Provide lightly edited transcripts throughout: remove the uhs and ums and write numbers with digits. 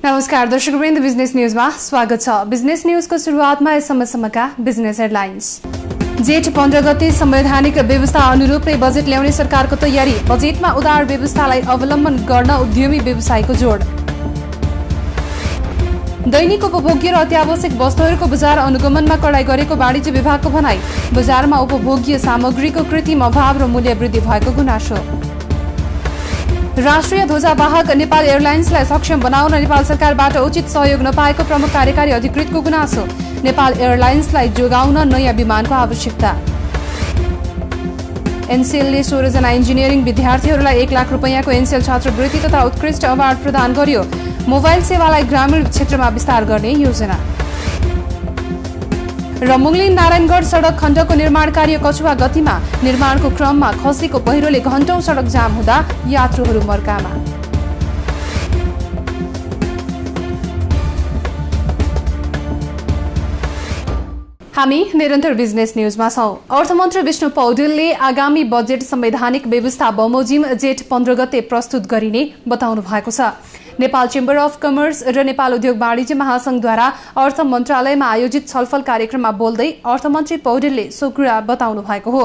नमस्कार दर्शकवृन्द, बिजनेस न्यूजमा स्वागत छ। बिजनेस न्यूजको सुरुवातमा यस समयसम्मका बिजनेस हेडलाइन्स। जेठ 15 गते संवैधानिक व्यवस्था अनुरूपै बजेट ल्याउने सरकारको तयारी। बजेटमा उदार व्यवस्थालाई अवलम्बन गर्न उद्यमी व्यवसायको जोड। दैनिक उपभोग्य र अत्यावश्यक वस्तुहरूको बजार अनुगमनमा कडाई गरेको वाणिज्य विभागको भनाई। बजारमा उपभोग्य सामग्रीको कृत्रिम अभाव र मूल्य वृद्धि भएको गुनासो। राष्ट्रिय ध्वजावाहक नेपाल एयरलाइन्सलाई सक्षम बनाउन नेपाल सरकारबाट उचित सहयोग नपाएको प्रमुख कार्यकारी अधिकृतको गुनासो। नेपाल एयरलाइन्सलाई जोगाउन नयाँ विमानको आवश्यकता। एनसेलले 16 जना इन्जिनियरिङ विद्यार्थीहरूलाई 1 लाख रुपैयाँको एनसेल छात्रवृत्ति तथा उत्कृष्ट अवार्ड प्रदान गर्यो। मोबाइल सेवालाई ग्रामीण क्षेत्रमा विस्तार गर्ने योजना। र मुङलिन नारायणगढ सडक खण्डको निर्माण कार्य कछुवा गतिमा। निर्माणको क्रममा खसेको पहिरोले घण्टौं सडक जाम हुँदा यात्रुहरू मर्कामा। हामी निरन्तर बिजनेस न्यूजमा छौं। अर्थमन्त्री विष्णु पौडेलले आगामी बजेट संवैधानिक व्यवस्था बमोजिम जेठ 15 गते प्रस्तुत गरिने बताउनु भएको छ। नेपाल चेम्बर अफ कमर्स र नेपाल उद्योग वाणिज्य महासंघद्वारा अर्थ मन्त्रालयमा आयोजित छलफल कार्यक्रममा बोल्दै अर्थमन्त्री पौडेलले सो कुरा बताउनु भएको हो।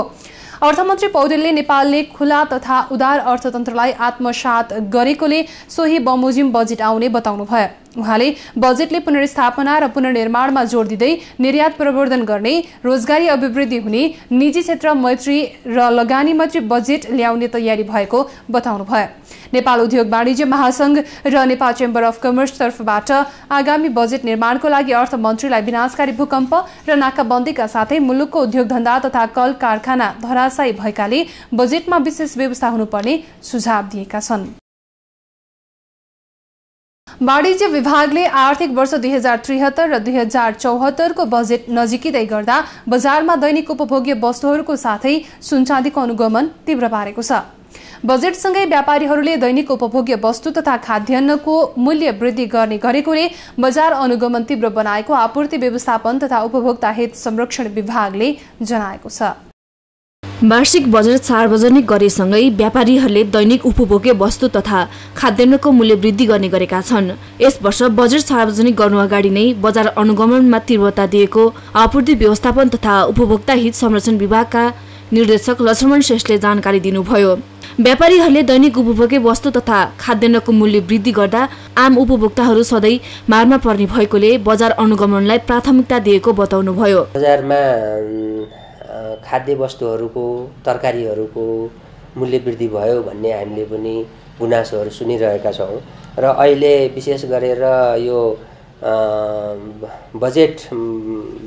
अर्थमन्त्री पौडेलले नेपालले खुला तथा उदार अर्थतन्त्रलाई आत्मसात गरेकोले सोही बमोजिम बजेट आउने बताउनुभयो। उहाँले बजेटले पुनर्स्थापना र पुनर्निर्माणमा जोड दिँदै निर्यात प्रवर्धन गर्ने, रोजगारी अभिवृद्धि हुने, निजी क्षेत्र मैत्री र लगानी मैत्री बजेट ल्याउने तयारी भएको बताउनुभयो। नेपाल उद्योग वाणिज्य महासंघ र नेपाल चेम्बर अफ कमर्स तर्फबाट आगामी बजेट निर्माणको लागि अर्थमन्त्रीलाई विनाशकारी भूकम्प र नाकाबन्दीका साथै मुलुकको उद्योग धन्दा तथा कल कारखाना धराशायी भएकाले बजेटमा विशेष व्यवस्था हुनुपर्ने सुझाव दिएका छन्। वाणिज्य विभागले आर्थिक वर्ष 2073 र 2074 को बजेट नजिकिँदै गर्दा बजारमा दैनिक उपभोग्य वस्तुहरूको साथै सुनचाँदीको अनुगमन तीव्र पारेको छ। बजेटसँगै व्यापारीहरूले दैनिक उपभोग्य वस्तु तथा खाद्यान्नको मूल्य वृद्धि गर्ने गरेकोले बजार अनुगमन तीव्र बनाएको आपूर्ति व्यवस्थापन तथा उपभोक्ता हित संरक्षण विभागले जनाएको छ। वार्षिक बजेट सार्वजनिक गरेसँगै व्यापारीहरूले दैनिक उपभोग्य वस्तु तथा खाद्यान्नको मूल्य वृद्धि गर्ने गरेका छन्। यस वर्ष बजेट सार्वजनिक गर्नु अगाडि नै बजार अनुगमनमा तीव्रता दिएको आपूर्ति व्यवस्थापन तथा उपभोक्ता हित संरक्षण विभागका निर्देशक लक्ष्मण श्रेष्ठले जानकारी दिनुभयो। व्यापारीहरूले दैनिक उपभोग्य वस्तु तथा खाद्यान्नको मूल्य वृद्धि गर्दा आम उपभोक्ताहरू सधैँ मारमा पर्ने भएकोले बजार अनुगमनलाई प्राथमिकता दिएको बताउनुभयो। बजारमा खाद्य वस्तुहरूको, तरकारीहरूको मूल्य वृद्धि भयो भन्ने हामीले पनि गुनासोहरू सुनिरहेका छौँ र अहिले विशेष गरेर यो बजेट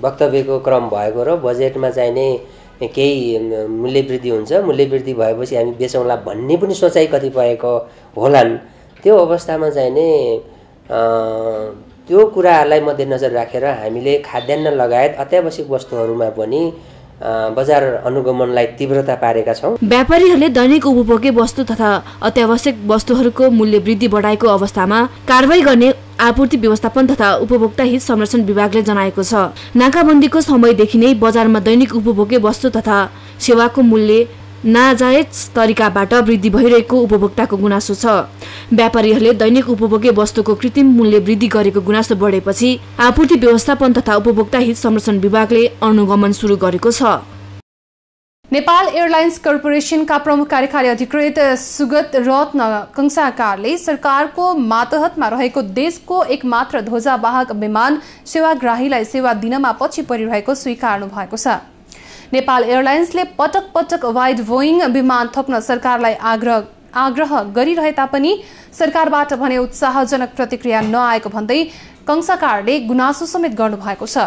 वक्तव्यको क्रम भएको र बजेटमा चाहिने केही मूल्य वृद्धि हुन्छ, मूल्य वृद्धि भएपछि हामी बेचौँला भन्ने पनि सोचाइ कतिपयको होलान्। त्यो अवस्थामा चाहिने त्यो कुराहरूलाई मध्यनजर राखेर हामीले खाद्यान्न लगायत अत्यावश्यक वस्तुहरूमा पनि बजार अनुगमनलाई तीव्रता पारेका छौँ। व्यापारीहरूले दैनिक उपभोग्य वस्तु तथा अत्यावश्यक वस्तुहरूको मूल्य वृद्धि बढाएको अवस्थामा कारबाही गर्ने आपूर्ति व्यवस्थापन तथा उपभोक्ता हित संरक्षण विभागले जनाएको छ। नाकाबन्दीको समयदेखि नै बजारमा दैनिक उपभोग्य वस्तु तथा सेवाको मूल्य नाजायज तरिकाबाट वृद्धि भइरहेको उपभोक्ताको गुनासो छ। व्यापारीहरूले दैनिक उपभोग्य वस्तुको कृत्रिम मूल्य वृद्धि गरेको गुनासो बढेपछि आपूर्ति व्यवस्थापन तथा उपभोक्ता हित संरक्षण विभागले अनुगमन सुरु गरेको छ। नेपाल एयरलाइन्स कर्पोरेसनका प्रमुख कार्यकारी अधिकृत सुगत रत्न कंसाकारले सरकारको मातहतमा रहेको देशको एकमात्र ध्वजावाहक विमान सेवाग्राहीलाई सेवा दिनमा पछि परिरहेको स्वीकार्नु भएको छ। नेपाल एयरलाइन्सले पटक पटक वाइड बोइङ विमान थप्न सरकारलाई आग्रह गरिरहे तापनि सरकारबाट भने उत्साहजनक प्रतिक्रिया नआएको भन्दै कंसाकारले गुनासो समेत गर्नु भएको छ।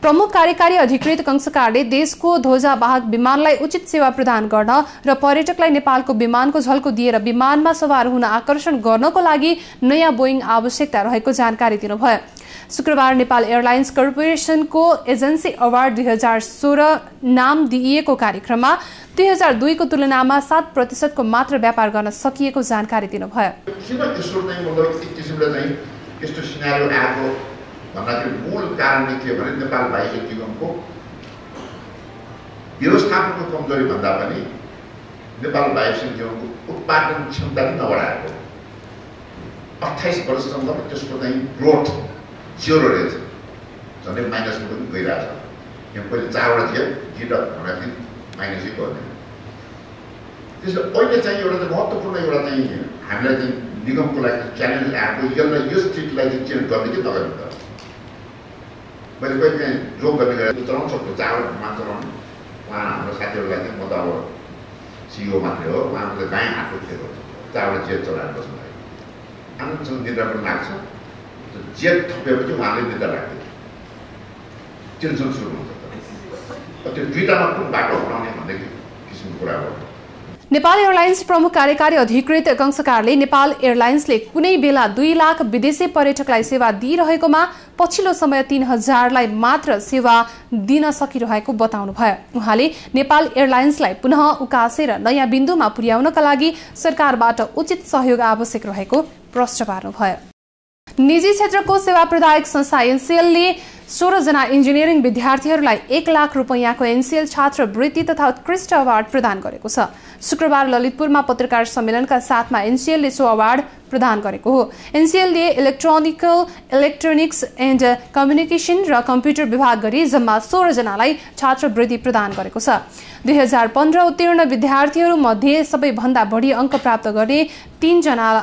प्रमुख कार्यकारी अधिकृत कंसाकारले देशको ध्वजावाहक विमानलाई उचित सेवा प्रदान गर्न र पर्यटकलाई नेपालको विमानको झल्को दिएर विमानमा सवार हुन आकर्षण गर्नको लागि नयाँ बोइङ आवश्यकता रहेको जानकारी दिनुभयो। शुक्रबार नेपाल एयरलाइन्स कर्पोरेसनको एजेन्सी अवार्ड 2016 नाम दिइएको कार्यक्रममा 2002 को तुलनामा 7% को मात्र व्यापार गर्न सकिएको जानकारी दिनुभयो। मूल कारण के भने नेपाल वायु निगमको व्यवस्थापनको कमजोरी भन्दा पनि नेपाल वायु निगमको उत्पादन क्षमता नबढाएको 28 वर्षसम्म त्यसको चाहिँ ग्रोथ 0 रहेछ, झन्डै माइनसमा पनि गइरहेछ। यहाँ पहिले 4 वटा थियो, गिट भन्दाखेरि माइनसै गर्ने। त्यसले अहिले चाहिँ एउटा चाहिँ महत्त्वपूर्ण एउटा चाहिँ हामीलाई चाहिँ निगमको लागि च्यालेन्ज आएको, यसलाई यो स्थितिलाई चाहिँ चेन्ज गर्ने कि नगर्ने त। मैले कहिले काहीँ जोक गर्ने गरेर चलाउन सक्छु, 4 मात्र चलाउनु। उहाँ हाम्रो साथीहरूलाई चाहिँ म त अब सिइओ मात्रै हो, उहाँको चाहिँ दायाँ हातको थियो, 4 वटा जेट चलाएर बस्नु भयो। आनन्दसँग निद्रा पनि लाग्छ, जेट थपेपछि उहाँले निद्रा लाग्थ्यो, टेन्सन सुरु हुन्छ। त्यो दुईटामा कुन बाटो अपनाउने भन्ने किसिमको कुरा हो। नेपाल एयरलाइन्स प्रमुख कार्यकारी अधिकृत कंसकारले नेपाल एयरलाइन्सले कुनै बेला 2 लाख विदेशी पर्यटकलाई सेवा दिइरहेकोमा पछिल्लो समय 3000लाई मात्र सेवा दिन सकिरहेको बताउनुभयो। उहाँले नेपाल एयरलाइन्सलाई पुनः उकासेर नयाँ बिन्दुमा पुर्याउनका लागि सरकारबाट उचित सहयोग आवश्यक रहेको प्रश्न पार्नुभयो। निजी क्षेत्रको सेवा प्रदायक संस्था एनसीएलले 16 जना इन्जिनियरिङ विद्यार्थीहरूलाई 1 लाख रुपैयाँको एनसीएल छात्रवृत्ति तथा उत्कृष्ट अवार्ड प्रदान गरेको छ। शुक्रबार ललितपुरमा पत्रकार सम्मेलनका साथमा एनसीएलले सो अवार्ड प्रदान गरेको हो। एनसीएलले इलेक्ट्रोनिक्स एन्ड कम्युनिकेसन र कम्प्युटर विभाग गरी जम्मा 16 जनालाई छात्रवृत्ति प्रदान गरेको छ। 2015 उत्तीर्ण विद्यार्थीहरू मध्ये सबैभन्दा बढी अङ्क प्राप्त गर्ने 3 जना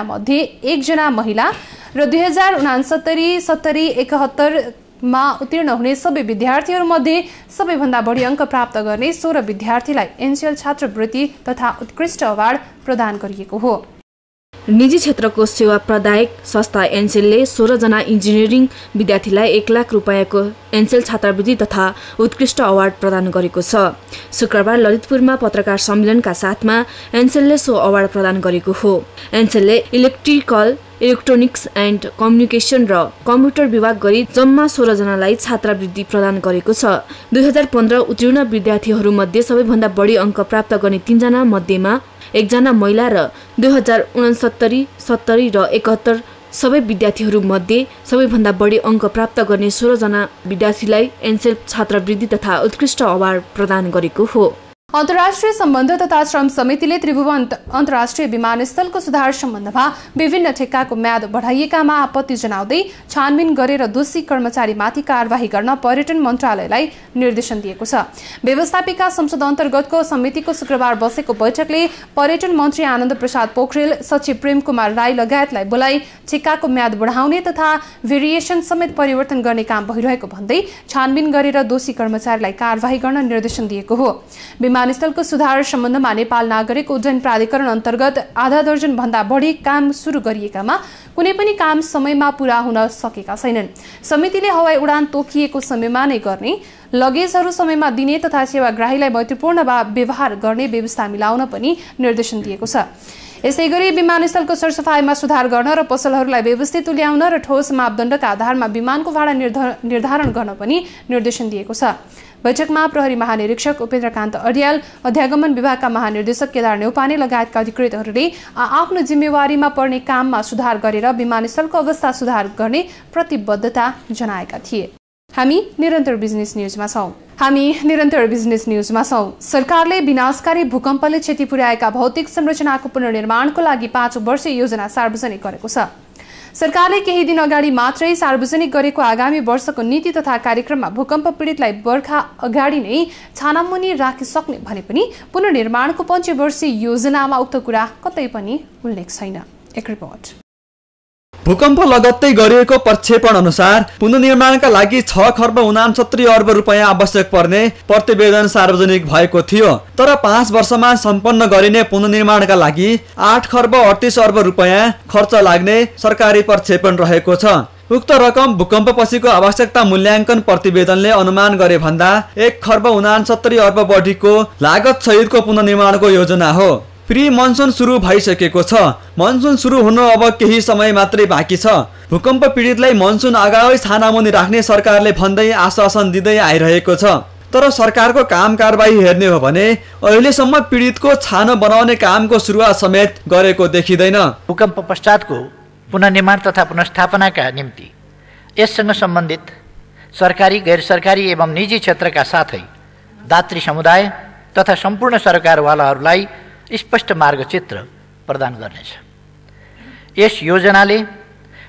मध्ये 1 जना महिला र 2069, 70, 71 मा उत्तीर्ण हुने सबै विद्यार्थीहरूमध्ये सबैभन्दा बढी अङ्क प्राप्त गर्ने 16 विद्यार्थीलाई एनसीएल छात्रवृत्ति तथा उत्कृष्ट अवार्ड प्रदान गरिएको हो। निजी क्षेत्रको सेवा प्रदायक संस्था एनसेलले 16 जना इन्जिनियरिङ विद्यार्थीलाई 1 लाख रुपैयाँको एनसेल छात्रवृत्ति तथा उत्कृष्ट अवार्ड प्रदान गरेको छ। शुक्रबार ललितपुरमा पत्रकार सम्मेलनका साथमा एनसेलले सो अवार्ड प्रदान गरेको हो। एनसेलले इलेक्ट्रोनिक्स एन्ड कम्युनिकेसन र कम्प्युटर विभाग गरी जम्मा 16 जनालाई छात्रवृत्ति प्रदान गरेको छ। 2015 उत्तीर्ण विद्यार्थीहरूमध्ये सबैभन्दा बढी अङ्क प्राप्त गर्ने 3 जना मध्येमा 1 जना महिला र 2069, 70 र 71 सबै विद्यार्थीहरूमध्ये सबैभन्दा बढी अङ्क प्राप्त गर्ने 16 जना विद्यार्थीलाई एनसेल छात्रवृत्ति तथा उत्कृष्ट अवार्ड प्रदान गरेको हो। अन्तर्राष्ट्रिय सम्बन्ध तथा श्रम समितिले त्रिभुवन अन्तर्राष्ट्रिय विमानस्थलको सुधार सम्बन्धमा विभिन्न ठेक्काको म्याद बढाइएकामा आपत्ति जनाउँदै छानबिन गरेर दोषी कर्मचारीमाथि कारवाही गर्न पर्यटन मन्त्रालयलाई निर्देशन दिएको छ। व्यवस्थापिका संसद अन्तर्गतको समितिको शुक्रबार बसेको बैठकले पर्यटन मन्त्री आनन्द प्रसाद पोखरेल, सचिव प्रेम कुमार राई लगायतलाई बोलाई ठेक्काको म्याद बढाउने तथा भेरिएसन समेत परिवर्तन गर्ने काम भइरहेको भन्दै छानबिन गरेर दोषी कर्मचारीलाई कारवाही गर्न निर्देशन दिएको हो। विमानस्थलको सुधार सम्बन्धमा नेपाल नागरिक उड्डयन प्राधिकरण अन्तर्गत आधा दर्जन भन्दा बढी काम सुरु गरिएकामा कुनै पनि काम समयमा पूरा हुन सकेका छैनन्। समितिले हवाई उडान तोकिएको समयमा नै गर्ने, लगेजहरू समयमा दिने तथा सेवाग्राहीलाई मैत्रीपूर्ण व्यवहार गर्ने व्यवस्था मिलाउन पनि निर्देशन दिएको छ। यसैगरी विमानस्थलको सरसफाईमा सुधार गर्न र पसलहरूलाई व्यवस्थित तुल्याउन र ठोस मापदण्डका आधारमा विमानको भाडा निर्धारण गर्न पनि निर्देशन दिएको छ। बैठकमा प्रहरी महानिरीक्षक उपेन्द्रकान्त अड्याल, अध्यागमन विभागका महानिर्देशक केदार नेउपाने लगायतका अधिकृतहरूले आफ्नो जिम्मेवारीमा पर्ने काममा सुधार गरेर विमानस्थलको अवस्था सुधार गर्ने प्रतिबद्धता जनाएका थिए। हामी निरन्तर बिजनेस न्यूजमा छौं। सरकारले विनाशकारी भूकम्पले क्षति पुर्याएका भौतिक संरचनाको पुनर्निर्माणको लागि 5 वर्षीय योजना सार्वजनिक गरेको छ। सरकारले केही दिन अगाडि मात्रै सार्वजनिक गरेको आगामी वर्षको नीति तथा कार्यक्रममा भूकम्प पीडितलाई बर्खा अगाडि नै छानामुनि राखिसक्ने भने पनि पुनर्निर्माणको 5 वर्षीय योजनामा उक्त कुरा कतै पनि उल्लेख छैन। एक रिपोर्ट। भूकम्प लगत्तै गरिएको प्रक्षेपण अनुसार पुनर्निर्माणका लागि 6 खर्ब 69 अर्ब रुपैयाँ आवश्यक पर्ने प्रतिवेदन सार्वजनिक भएको थियो। तर 5 वर्षमा सम्पन्न गरिने पुनर्निर्माणका लागि 8 खर्ब 38 अर्ब रुपैयाँ खर्च लाग्ने सरकारी प्रक्षेपण रहेको छ। उक्त रकम भूकम्पपछिको आवश्यकता मूल्याङ्कन प्रतिवेदनले अनुमान गरे भन्दा 1 खर्ब 69 अर्ब बढीको लागत सहितको पुनर्निर्माणको योजना हो। प्री मनसुन सुरु भइसकेको छ। मनसुन सुरु हुन अब केही समय मात्रै बाँकी छ। भूकम्प पीडितलाई मनसुन अगावै छानामुनि राख्ने सरकारले भन्दै आश्वासन दिँदै आइरहेको छ। तर सरकारको काम कारबाही हेर्ने हो भने अहिलेसम्म पीडितको छानो बनाउने कामको सुरुवात समेत गरेको देखिँदैन। भूकम्प पश्चातको पुनर्निर्माण तथा पुनर्स्थापनाका निम्ति यससँग सम्बन्धित सरकारी, गैर सरकारी एवं निजी क्षेत्रका साथै दात्री समुदाय तथा सम्पूर्ण सरकारवालाहरूलाई स्पष्ट मार्गचित्र प्रदान गर्नेछ। यस योजनाले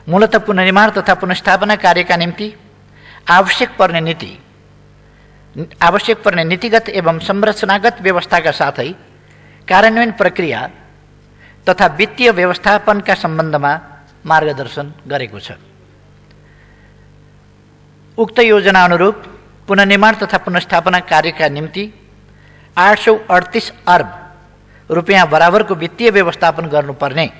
मूलतः पुनर्निर्माण तथा पुनर्स्थापना कार्यका निम्ति आवश्यक पर्ने नीतिगत एवं संरचनागत व्यवस्थाका साथै कार्यान्वयन प्रक्रिया तथा वित्तीय व्यवस्थापनका सम्बन्धमा मार्गदर्शन गरेको छ। उक्त योजना अनुरूप पुनर्निर्माण तथा पुनर्स्थापना कार्यका निम्ति 838 अर्ब रुपियाँ बराबरको वित्तीय व्यवस्थापन गर्नुपर्ने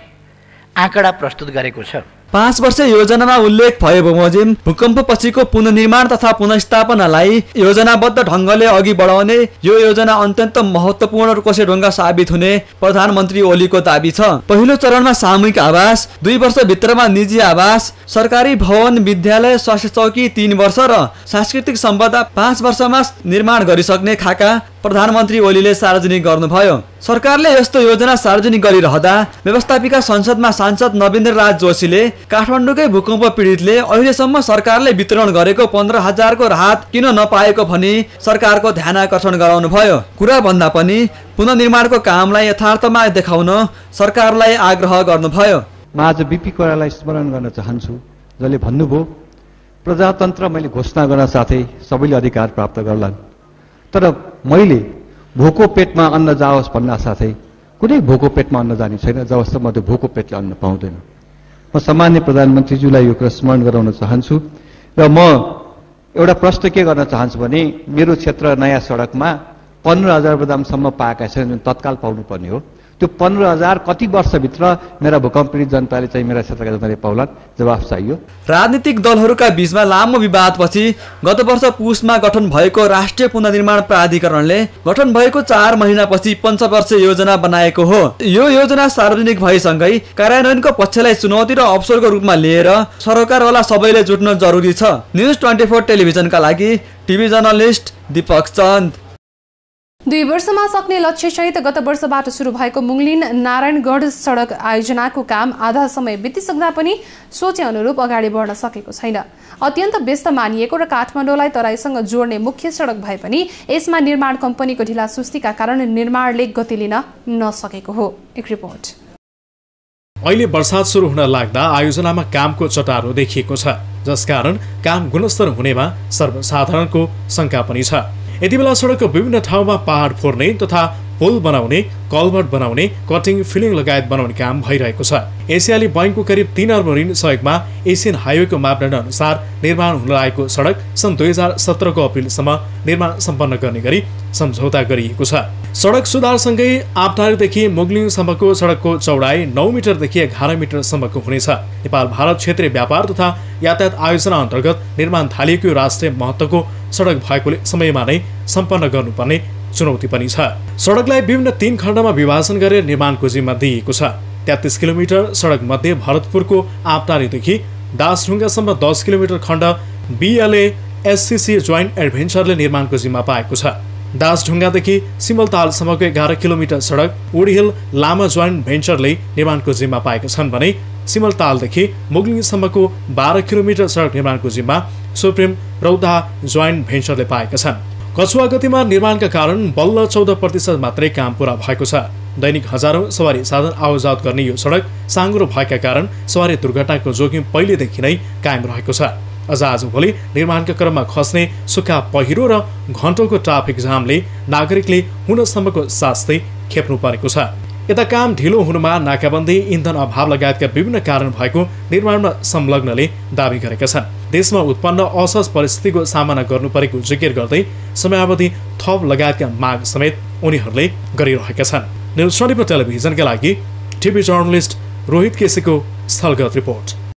आँकडा प्रस्तुत गरेको छ। 5 वर्ष योजनामा उल्लेख भए बमोजिम भूकम्पपछिको पुनर्निर्माण तथा पुनर्स्थापनालाई योजनाबद्ध ढङ्गले अघि बढाउने यो योजना अत्यन्त महत्त्वपूर्ण कोसेढुङ्गा साबित हुने प्रधानमन्त्री ओलीको दाबी छ। पहिलो चरणमा सामूहिक आवास, 2 वर्षभित्रमा निजी आवास, सरकारी भवन, विद्यालय, स्वास्थ्य चौकी 3 वर्ष र सांस्कृतिक सम्पदा 5 वर्षमा निर्माण गरिसक्ने खाका प्रधानमन्त्री ओलीले सार्वजनिक गर्नुभयो। सरकारले यस्तो योजना सार्वजनिक गरिरहँदा व्यवस्थापिका संसदमा सांसद नवीन्द्र राज जोशीले काठमाडौँकै भूकम्प पीडितले अहिलेसम्म सरकारले वितरण गरेको 15,000 को राहत किन नपाएको भनी सरकारको ध्यान आकर्षण गराउनु भयो। कुरा भन्दा पनि पुनर्निर्माणको कामलाई यथार्थमा देखाउन सरकारलाई आग्रह गर्नुभयो। म आज बिपी कोइरालालाई स्मरण गर्न चाहन्छु, जसले भन्नुभयो प्रजातन्त्र मैले घोषणा गर्न साथै सबैले अधिकार प्राप्त गर्लान्, तर मैले भोको पेटमा अन्न जाओस् भन्ना साथै कुनै भोको पेटमा अन्न जाने छैन जबसम्म त्यो भोको पेटले अन्न पाउँदैन। म सामान्य प्रधानमन्त्रीज्यूलाई यो कुरा स्मरण गराउन चाहन्छु र म एउटा प्रश्न के गर्न चाहन्छु भने मेरो क्षेत्र नयाँ सडकमा 15,000 बदामसम्म पाएका छैनन् जुन तत्काल पाउनुपर्ने हो। त्यो 15,000 कति वर्षभित्र मेरा भूकम्प पीडित जनताले चाहिँ मेरा क्षेत्रका जनताले पाउलान्, जवाफ चाहियो। राजनीतिक दलहरूका बीचमा लामो विवादपछि गत वर्ष पुसमा गठन भएको राष्ट्रिय पुनर्निर्माण प्राधिकरणले गठन भएको 4 महिनापछि 5 वर्ष योजना बनाएको हो। यो योजना सार्वजनिक भएसँगै कार्यान्वयनको पक्षलाई चुनौती र अवसरको रूपमा लिएर सरकारवाला सबैले जुट्न जरुरी छ। न्युज 24 टेलिभिजनका लागि टिभी जर्नलिस्ट दीपक चन्द। 2 वर्षमा सक्ने लक्ष्यसहित गत वर्षबाट सुरु भएको मुङलिन नारायणगढ सडक आयोजनाको काम आधा समय बितिसक्दा पनि सोचे अनुरूप अगाडि बढ्न सकेको छैन। अत्यन्त व्यस्त मानिएको र काठमाडौँलाई तराईसँग जोड्ने मुख्य सडक भए पनि यसमा निर्माण कम्पनीको ढिलासुस्तीका कारण निर्माणले गति लिन नसकेको हो। एक रिपोर्ट। अहिले वर्षात सुरु हुन लाग्दा आयोजनामा कामको चटारो देखिएको छ, जसकारण काम गुणस्तर हुनेमा सर्वसाधारणको शंका पनि छ। यति बेला सडकको विभिन्न ठाउँमा पहाड फोर्ने तथा पुल बनाउने, कल्भर्ट बनाउने, कटिङ, फिलिङ लगायत बनाउने काम भइरहेको छ। एसियाली बैंकको करिब 3 अर्ब ऋण सहयोगमा एसियन हाइवेको मापदण्ड अनुसार निर्माण हुन लागेको सडक सन् 2017 को अप्रिलसम्म निर्माण सम्पन्न गर्ने गरी सम्झौता गरिएको छ। सडक सुधारसँगै आपटारदेखि मुगलिङसम्मको सडकको चौडाइ 9 मिटरदेखि 11 मिटरसम्मको हुनेछ। नेपाल भारत क्षेत्रीय व्यापार तथा यातायात आयोजना अन्तर्गत निर्माण थालिएको राष्ट्रिय महत्त्वको सडक भएकोले समयमा नै सम्पन्न गर्नुपर्ने चुनौती पनि छ। सडकलाई विभिन्न 3 खण्डमा विभाजन गरेर निर्माणको जिम्मा दिइएको छ। 33 किलोमिटर सडक मध्ये भरतपुरको आपटारीदेखि दासढुङ्गासम्म 10 किलोमिटर खण्ड BLA SCC जोइन्ट एडभेन्चरले निर्माणको जिम्मा पाएको छ। दासढुङ्गादेखि सिमलतालसम्मको 11 किलोमिटर सडक उडीहिल लामा जोइन्ट भेन्चरले निर्माणको जिम्मा पाएका छन् भने सिमलतालदेखि मुगलिङसम्मको 12 किलोमिटर सडक निर्माणको जिम्मा सुप्रिम रौता जोइन्ट भेन्चरले पाएका छन्। कछुवा गतिमा निर्माणका कारण बल्ल 14% मात्रै काम पूरा भएको छ। दैनिक हजारौं सवारी साधन आवाजात गर्ने यो सडक साँघुरो भएका कारण सवारी दुर्घटनाको जोखिम पहिलेदेखि नै कायम रहेको छ। अझ आजभोलि निर्माणका क्रममा खस्ने सुक्खा पहिरो र घण्टौको ट्राफिक जामले नागरिकले हुनसम्मको सास्ती खेप्नु परेको छ। यता काम ढिलो हुनुमा नाकाबन्दी, इन्धन अभाव लगायतका विभिन्न कारण भएको निर्माणमा संलग्नले दावी गरेका छन्। देशमा उत्पन्न असहज परिस्थितिको सामना गर्नु परेको जिकिर गर्दै समयावधि थप लगायतका माग समेत उनीहरूले गरिरहेका छन्। न्युज 24 टेलिभिजनका लागि टिभी जर्नलिस्ट रोहित केसीको स्थलगत रिपोर्ट।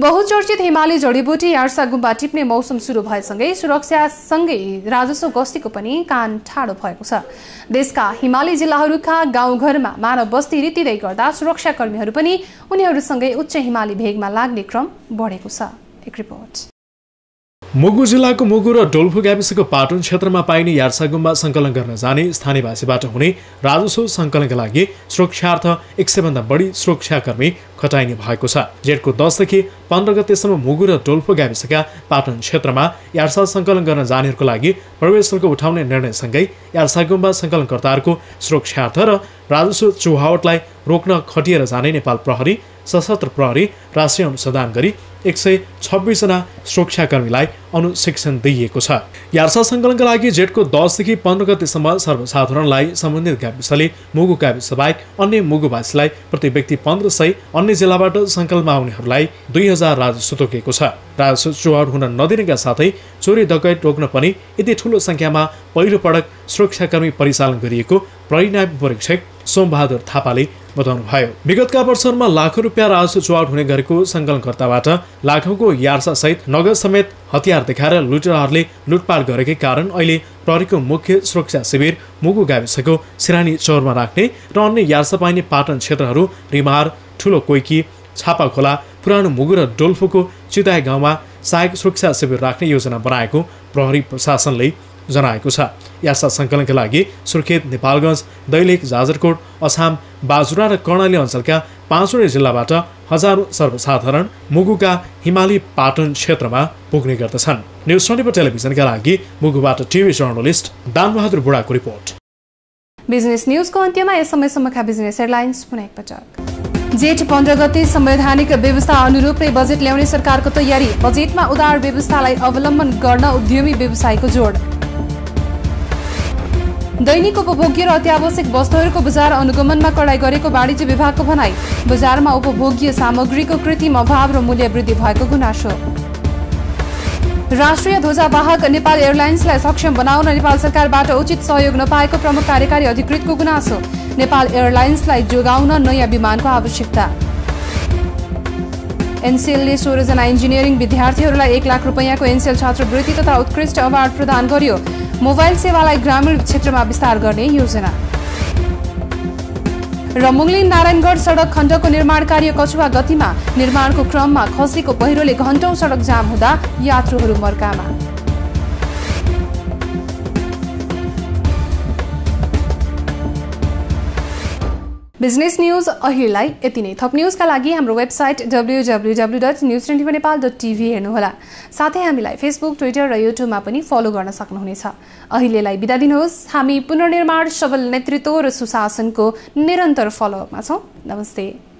बहुचर्चित हिमाली जडीबुटी यार्सा गुम्बा टिप्ने मौसम सुरु भएसँगै सुरक्षासँगै राजस्व गस्तीको पनि कान ठाडो भएको छ। देशका हिमाली जिल्लाहरूका गाउँघरमा मानव बस्ती रितिँदै गर्दा सुरक्षाकर्मीहरू पनि उनीहरूसँगै उच्च हिमाली भेगमा लाग्ने क्रम बढेको छ। एक रिपोर्ट। मुगु जिल्लाको मुगु र डोल्फु गाविसको पाटन क्षेत्रमा पाइने यार्सा गुम्बा सङ्कलन गर्न जाने स्थानीयवासीबाट हुने राजस्व सङ्कलनका लागि सुरक्षार्थ 100 भन्दा बढी सुरक्षाकर्मी खटाइने भएको छ। जेठको 10 देखि 15 गतेसम्म मुगु र डोल्फु गाविसका पाटन क्षेत्रमा यार्सा सङ्कलन गर्न जानेहरूको लागि प्रवेश शुल्क उठाउने निर्णयसँगै यार्सा गुम्बा सङ्कलनकर्ताहरूको सुरक्षार्थ र राजस्व चुहावटलाई रोक्न खटिएर जाने नेपाल प्रहरी सशस्त्र प्रहरी राष्ट्रिय अनुसन्धान गरी 126 जना सुरक्षाकर्मीलाई अनुशिक्षण दिइएको छ। यार्सा सङ्कलनका लागि जेठको 10 देखि 15 गतेसम्म सर्वसाधारणलाई सम्बन्धित गाविसले मुगु गाविस बाहेक अन्य मुगुवासीलाई प्रति व्यक्ति 1500, अन्य जिल्लाबाट सङ्कलनमा आउनेहरूलाई 2000 राजस्व तोकेको छ। राजस्व चुहाड हुन नदिनेका साथै चोरी डकैत रोक्न पनि यति ठूलो संख्यामा पहिलो पटक सुरक्षाकर्मी परिचालन गरिएको प्रहरी नायब परीक्षक सोमबहादुर थापाले बताउनुभयो। विगतका वर्षहरूमा लाखौं रुपियाँ राजस्व चुहाड हुने गरेको सङ्कलनकर्ताबाट लाखौंको यार्सा सहित नगद समेत हतियार देखाएर लुटेराहरूले लुटपाट गरेकै कारण अहिले प्रहरीको मुख्य सुरक्षा शिविर मुगु गाविसको सिरानी चौरमा राख्ने र अन्य यार्सा पाइने पाटन क्षेत्रहरू रिमार, ठुलो कोइकी, छापाखोला, पुरानो मुगु र डोल्फोको चिताए गाउँमा सहायक सुरक्षा शिविर राख्ने योजना बनाएको प्रहरी प्रशासनले जनाएको छ। यार्सा सङ्कलनका लागि सुर्खेत, नेपालगञ्ज, दैलेख, जाजरकोट, अछाम, बाजुरा र कर्णाली अञ्चलका 5वटै जिल्लाबाट हजारौं सर्वसाधारण मुगुका हिमाली पाटन क्षेत्रमा पुग्ने गर्दछन्। न्युज 24 टेलिभिजनका लागि मुगुबाट टिभी जर्नलिस्ट दानबहादुर बुढाको रिपोर्ट। बिजनेस न्युजको अन्त्यमा यस समयसम्मका बिजनेस हेडलाइन्स पुनः एकपटक। जेठ 15 गते संवैधानिक व्यवस्था अनुरूपै बजेट ल्याउने सरकारको तयारी। बजेटमा उदार व्यवस्थालाई अवलम्बन गर्न उद्यमी व्यवसायको जोड। दैनिक उपभोग्य र अत्यावश्यक वस्तुहरूको बजार अनुगमनमा कडाई गरेको वाणिज्य विभागको भनाई। बजारमा उपभोग्य सामग्रीको कृत्रिम अभाव र मूल्य वृद्धि भएको गुनासो। राष्ट्रिय ध्वजावाहक नेपाल एयरलाइन्सलाई सक्षम बनाउन नेपाल सरकारबाट उचित सहयोग नपाएको प्रमुख कार्यकारी अधिकृतको गुनासो। नेपाल एयरलाइन्सलाई जोगाउन नयाँ विमानको आवश्यकता। एनसेलले 16 जना इन्जिनियरिङ विद्यार्थीहरूलाई 1 लाख रुपैयाँको एनसेल छात्रवृत्ति तथा उत्कृष्ट अवार्ड प्रदान गर्यो। मोबाइल सेवालाई ग्रामीण क्षेत्रमा विस्तार गर्ने योजना। र मुङलिन नारायणगढ सडक खण्डको निर्माण कार्य कछुवा गतिमा। निर्माणको क्रममा खसेको पहिरोले घण्टौं सडक जाम हुँदा यात्रुहरू मर्कामा। बिजनेस न्यूज अहिलेलाई यति नै। थप न्यूजका लागि हाम्रो वेबसाइट www.news24nepal.tv हेर्नुहोला। साथै हामीलाई फेसबुक, ट्विटर र युट्युबमा पनि फलो गर्न सक्नुहुनेछ। अहिलेलाई बिदा दिनुहोस्। हामी पुनर्निर्माण, सबल नेतृत्व र सुशासनको निरन्तर फलोअपमा छौं। नमस्ते।